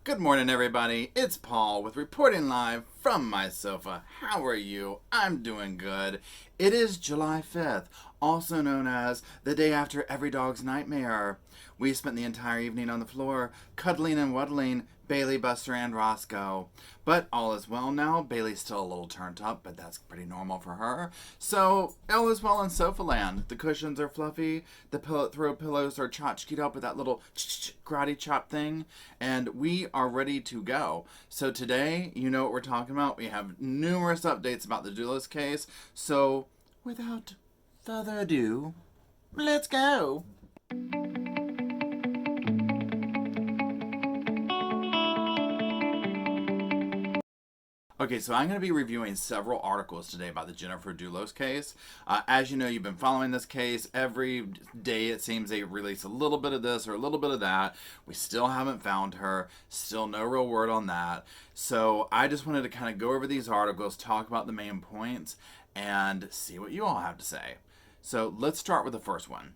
Good morning, everybody. It's Paul with reporting live from my sofa. How are you? I'm doing good. It is July 5th, also known as the day after every dog's nightmare. We spent the entire evening on the floor, cuddling and waddling Bailey, Buster, and Roscoe. But all is well now. Bailey's still a little turned up, but that's pretty normal for her. So, all is well in sofa land. The cushions are fluffy, the throw pillows are tchotchked up with that little karate chop thing, and we are ready to go. So today, you know what we're talking about. We have numerous updates about the Dulos case. So, without further ado, let's go. Okay, so I'm going to be reviewing several articles today about the Jennifer Dulos case. As you know, you've been following this case. Every day it seems they release a little bit of this or a little bit of that. We still haven't found her. Still no real word on that. So I just wanted to kind of go over these articles, talk about the main points, and see what you all have to say. So let's start with the first one.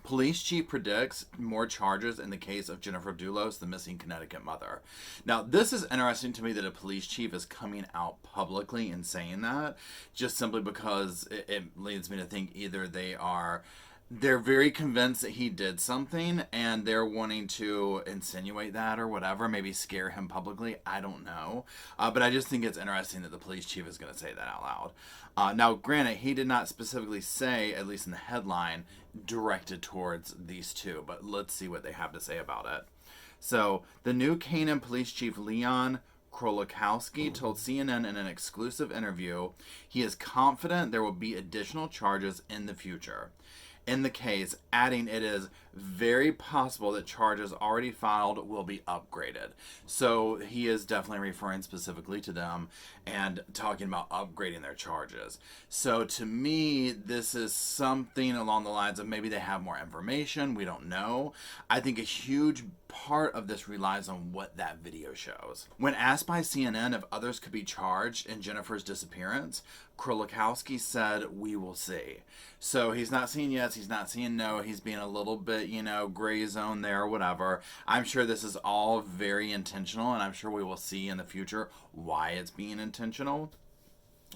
Police chief predicts more charges in the case of Jennifer Dulos, the missing Connecticut mother. Now, this is interesting to me that a police chief is coming out publicly and saying that, just simply because it leads me to think either they're very convinced that he did something and they're wanting to insinuate that or whatever, maybe scare him publicly. I don't know. But I just think it's interesting that the police chief is going to say that out loud. Now, granted, he did not specifically say, at least in the headline, directed towards these two, but let's see what they have to say about it. So, the new Canaan police chief, Leon Krolikowski, told CNN in an exclusive interview he is confident there will be additional charges in the future. In the case, adding it is very possible that charges already filed will be upgraded. So he is definitely referring specifically to them and talking about upgrading their charges. So to me, this is something along the lines of maybe they have more information. We don't know. I think a huge part of this relies on what that video shows. When asked by CNN if others could be charged in Jennifer's disappearance, Krolikowski said, "We will see." So he's not saying yes, he's not saying no, he's being a little bit, gray zone there or whatever. I'm sure this is all very intentional, and I'm sure we will see in the future why it's being intentional.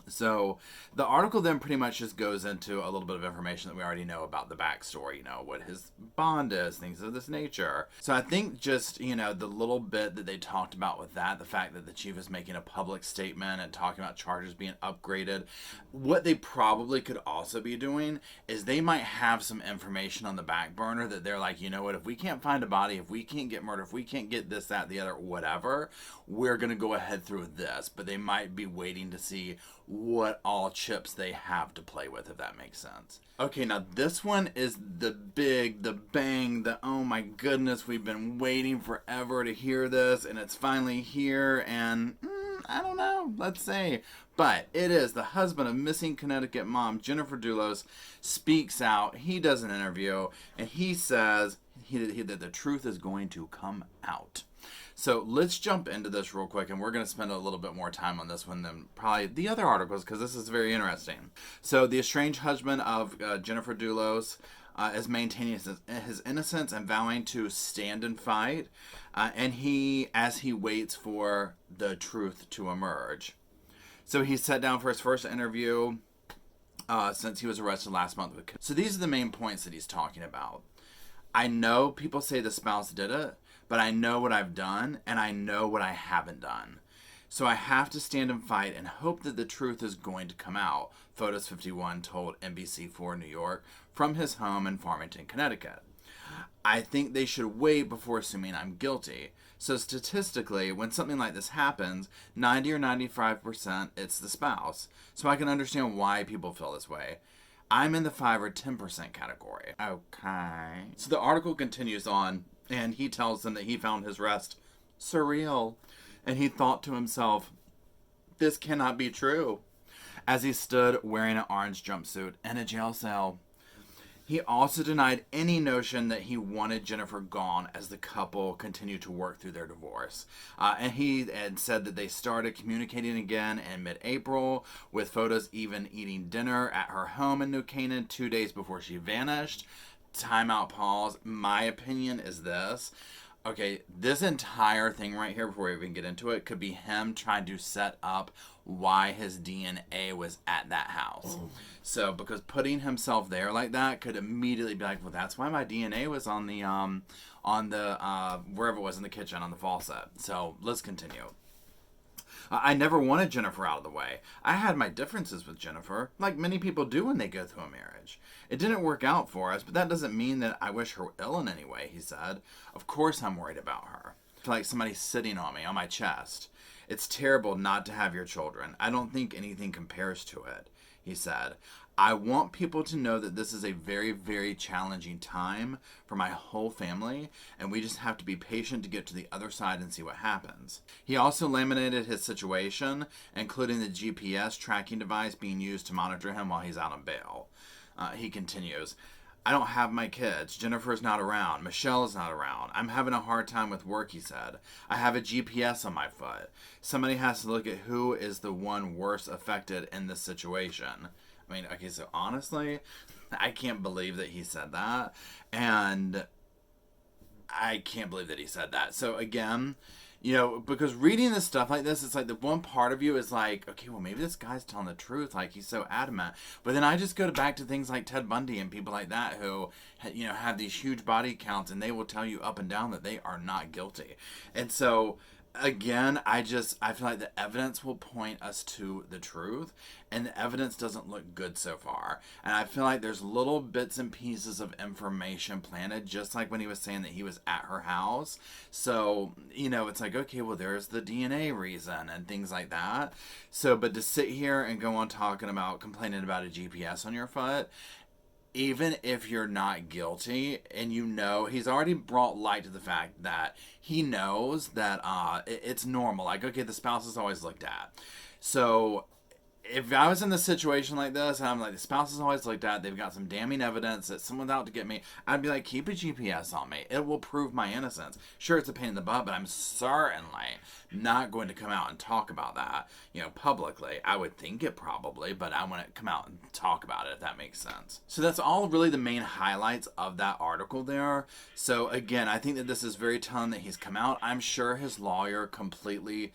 So the article then pretty much just goes into a little bit of information that we already know about the backstory, what his bond is, things of this nature. So I think just, the little bit that they talked about with that, the fact that the chief is making a public statement and talking about charges being upgraded, what they probably could also be doing is they might have some information on the back burner that they're like, you know what, if we can't find a body, if we can't get murder, if we can't get this, that, the other, whatever, we're going to go ahead through this. But they might be waiting to see what all chips they have to play with, if that makes sense. Okay, now this one is the big, the bang, the oh my goodness, we've been waiting forever to hear this, and it's finally here, and I don't know, let's say. But it is the husband of missing Connecticut mom, Jennifer Dulos, speaks out. He does an interview, and he says that the truth is going to come out. So let's jump into this real quick, and we're going to spend a little bit more time on this one than probably the other articles, because this is very interesting. So the estranged husband of Jennifer Dulos is maintaining his innocence and vowing to stand and fight, and as he waits for the truth to emerge. So he sat down for his first interview since he was arrested last month. So these are the main points that he's talking about. I know people say the spouse did it, but I know what I've done, and I know what I haven't done. So I have to stand and fight and hope that the truth is going to come out, Photos 51 told NBC4 New York from his home in Farmington, Connecticut. I think they should wait before assuming I'm guilty. So statistically, when something like this happens, 90 or 95%, it's the spouse. So I can understand why people feel this way. I'm in the 5 or 10% category. Okay. So the article continues on, and he tells them that he found his rest surreal. And he thought to himself, this cannot be true, as he stood wearing an orange jumpsuit in a jail cell. He also denied any notion that he wanted Jennifer gone as the couple continued to work through their divorce. And he had said that they started communicating again in mid-April, with photos even eating dinner at her home in New Canaan 2 days before she vanished. Timeout, pause. My opinion is this. Okay, this entire thing right here, before we even get into it, could be him trying to set up why his DNA was at that house. So, because putting himself there like that could immediately be like, well, that's why my DNA was on the wherever it was in the kitchen on the faucet. So, let's continue. I never wanted Jennifer out of the way. I had my differences with Jennifer, like many people do when they go through a marriage. It didn't work out for us, but that doesn't mean that I wish her ill in any way, he said. Of course I'm worried about her. I feel like somebody's sitting on me, on my chest. It's terrible not to have your children. I don't think anything compares to it, he said. I want people to know that this is a very, very challenging time for my whole family, and we just have to be patient to get to the other side and see what happens. He also laminated his situation, including the GPS tracking device being used to monitor him while he's out on bail. He continues, I don't have my kids. Jennifer's not around. Michelle is not around. I'm having a hard time with work, he said. I have a GPS on my foot. Somebody has to look at who is the one worst affected in this situation. I mean, okay, so honestly, I can't believe that he said that. And I can't believe that he said that. So again, you know, because reading this stuff like this, it's like the one part of you is like, okay, well, maybe this guy's telling the truth. Like, he's so adamant. But then I just go back to things like Ted Bundy and people like that who, you know, have these huge body counts and they will tell you up and down that they are not guilty. And so, again, I feel like the evidence will point us to the truth, and the evidence doesn't look good so far. And I feel like there's little bits and pieces of information planted, just like when he was saying that he was at her house. So, you know, it's like, okay, well, there's the DNA reason and things like that. So, but to sit here and go on talking about complaining about a GPS on your foot, even if you're not guilty, and you know, he's already brought light to the fact that he knows that it's normal. Like, okay, the spouse is always looked at. So if I was in this situation like this, and I'm like, the spouse is always looked at, they've got some damning evidence that someone's out to get me, I'd be like, keep a GPS on me. It will prove my innocence. Sure, it's a pain in the butt, but I'm certainly not going to come out and talk about that, you know, publicly. I would think it probably, but I want to come out and talk about it, if that makes sense. So that's all really the main highlights of that article there. So again, I think that this is very telling that he's come out. I'm sure his lawyer completely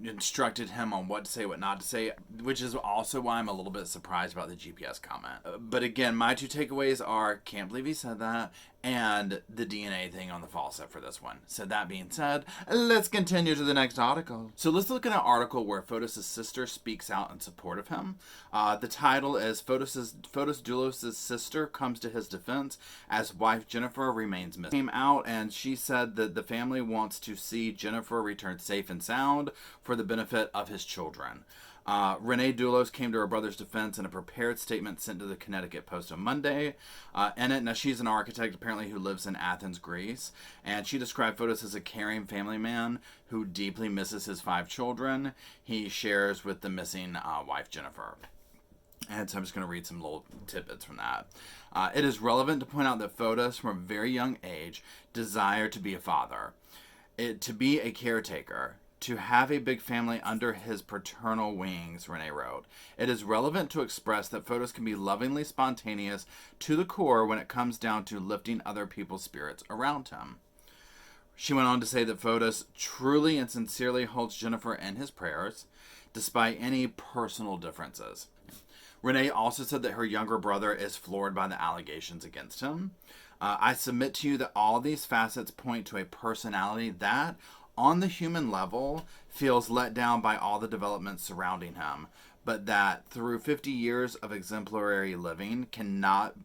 instructed him on what to say, what not to say, which is also why I'm a little bit surprised about the GPS comment. But again, my two takeaways are, can't believe he said that, and the DNA thing on the faucet for this one. So that being said, let's continue to the next article. So let's look at an article where Fotis' sister speaks out in support of him. The title is Fotis Dulos' sister comes to his defense as wife Jennifer remains missing. Came out and she said that the family wants to see Jennifer return safe and sound for the benefit of his children. Renee Dulos came to her brother's defense in a prepared statement sent to the Connecticut Post on Monday. In it, now she's an architect apparently who lives in Athens, Greece, and she described Fotis as a caring family man who deeply misses his 5 children. He shares with the missing wife Jennifer. And so I'm just going to read some little tidbits from that. It is relevant to point out that Fotis, from a very young age, desired to be a father, to be a caretaker, to have a big family under his paternal wings, Renee wrote. It is relevant to express that Fotis can be lovingly spontaneous to the core when it comes down to lifting other people's spirits around him. She went on to say that Fotis truly and sincerely holds Jennifer in his prayers, despite any personal differences. Renee also said that her younger brother is floored by the allegations against him. I submit to you that all these facets point to a personality that, on the human level, feels let down by all the developments surrounding him, but that through 50 years of exemplary living cannot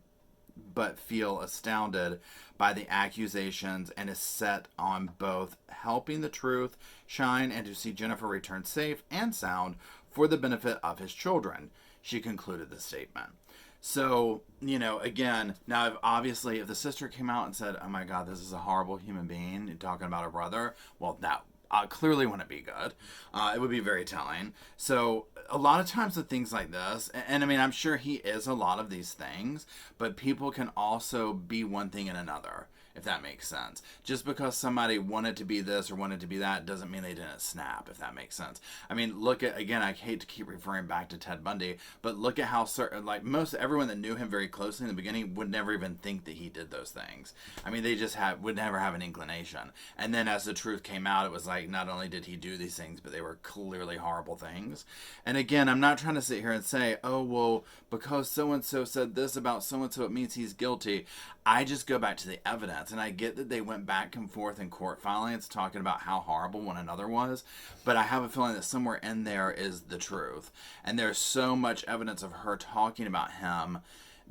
but feel astounded by the accusations and is set on both helping the truth shine and to see Jennifer return safe and sound for the benefit of his children. She concluded the statement. So, you know, again, now obviously if the sister came out and said, oh my God, this is a horrible human being, talking about her brother, well, that clearly wouldn't be good. It would be very telling. So a lot of times with things like this, and I mean, I'm sure he is a lot of these things, but people can also be one thing and another. if that makes sense. Just because somebody wanted to be this or wanted to be that doesn't mean they didn't snap, if that makes sense. I mean, look at, again, I hate to keep referring back to Ted Bundy, but look at how certain, like, most everyone that knew him very closely in the beginning would never even think that he did those things. I mean, they just would never have an inclination. And then as the truth came out, it was like, not only did he do these things, but they were clearly horrible things. And again, I'm not trying to sit here and say, oh, well, because so-and-so said this about so-and-so, it means he's guilty. I just go back to the evidence, and I get that they went back and forth in court filings talking about how horrible one another was, but I have a feeling that somewhere in there is the truth. And there's so much evidence of her talking about him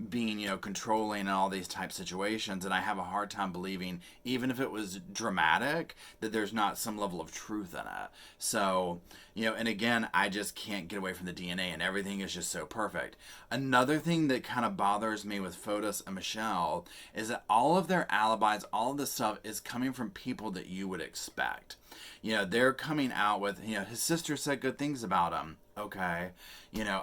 being, controlling and all these type situations, and I have a hard time believing, even if it was dramatic, that there's not some level of truth in it. So, and again, I just can't get away from the DNA, and everything is just so perfect. Another thing that kind of bothers me with Fotis and Michelle is that all of their alibis, all of this stuff is coming from people that you would expect. They're coming out with, his sister said good things about him. Okay.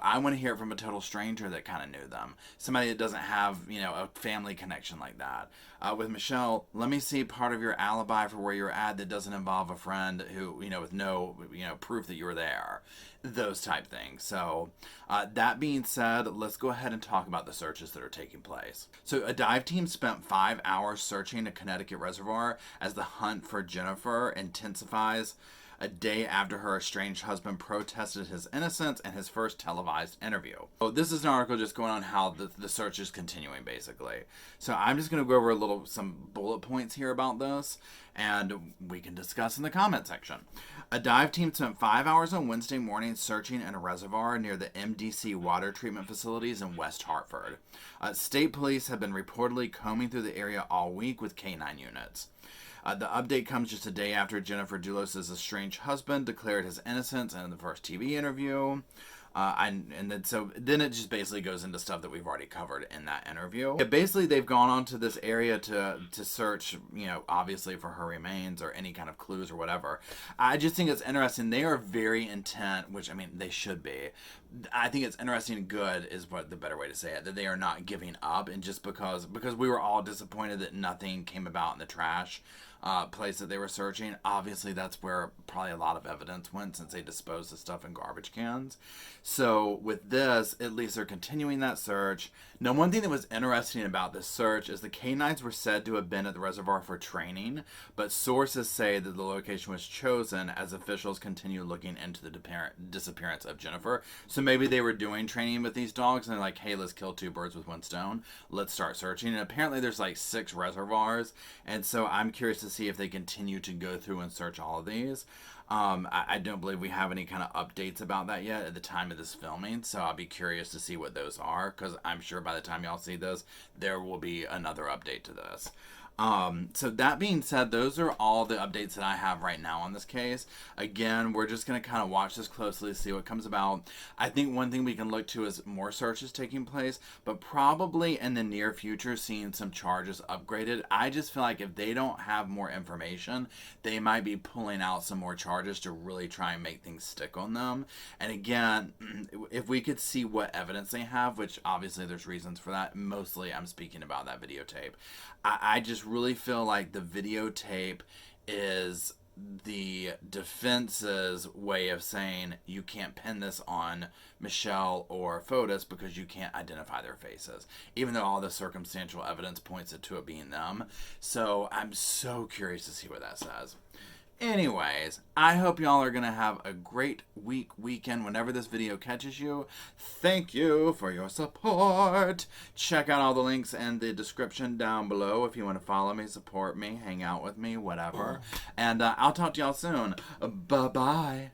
I want to hear it from a total stranger that kind of knew them. Somebody that doesn't have, a family connection like that. With Michelle, let me see part of your alibi for where you're at that doesn't involve a friend who, with no, proof that you were there. Those type things. So, that being said, let's go ahead and talk about the searches that are taking place. So, a dive team spent 5 hours searching a Connecticut reservoir as the hunt for Jennifer intensifies a day after her estranged husband protested his innocence in his first televised interview. So this is an article just going on how the search is continuing, basically. So I'm just going to go over some bullet points here about this, and we can discuss in the comment section. A dive team spent 5 hours on Wednesday morning searching in a reservoir near the MDC water treatment facilities in West Hartford. State police have been reportedly combing through the area all week with Canine units. The update comes just a day after Jennifer Dulos' estranged husband declared his innocence in the first TV interview. Then it just basically goes into stuff that we've already covered in that interview. Yeah, basically, they've gone onto this area to search, obviously for her remains or any kind of clues or whatever. I just think it's interesting. They are very intent, which, I mean, they should be. I think it's interesting and good is what the better way to say it, that they are not giving up. And just because we were all disappointed that nothing came about in the trash place that they were searching. Obviously, that's where probably a lot of evidence went since they disposed of stuff in garbage cans. So with this, at least they're continuing that search. Now, one thing that was interesting about this search is the canines were said to have been at the reservoir for training, but sources say that the location was chosen as officials continue looking into the disappearance of Jennifer. So maybe they were doing training with these dogs and they're like, hey, let's kill two birds with one stone. Let's start searching. And apparently there's like 6 reservoirs. And so I'm curious to see if they continue to go through and search all of these. I don't believe we have any kind of updates about that yet at the time of this filming, so I'll be curious to see what those are, because I'm sure by the time y'all see this, there will be another update to this. So that being said, those are all the updates that I have right now on this case. Again, we're just going to kind of watch this closely, see what comes about. I think one thing we can look to is more searches taking place, but probably in the near future seeing some charges upgraded. I just feel like if they don't have more information, they might be pulling out some more charges to really try and make things stick on them. And again, if we could see what evidence they have, which obviously there's reasons for that, mostly I'm speaking about that videotape. I just really feel like the videotape is the defense's way of saying you can't pin this on Michelle or Fotis because you can't identify their faces, even though all the circumstantial evidence points to it being them. So I'm so curious to see what that says. Anyways, I hope y'all are going to have a great weekend whenever this video catches you. Thank you for your support. Check out all the links in the description down below if you want to follow me, support me, hang out with me, whatever. And I'll talk to y'all soon. Bye-bye.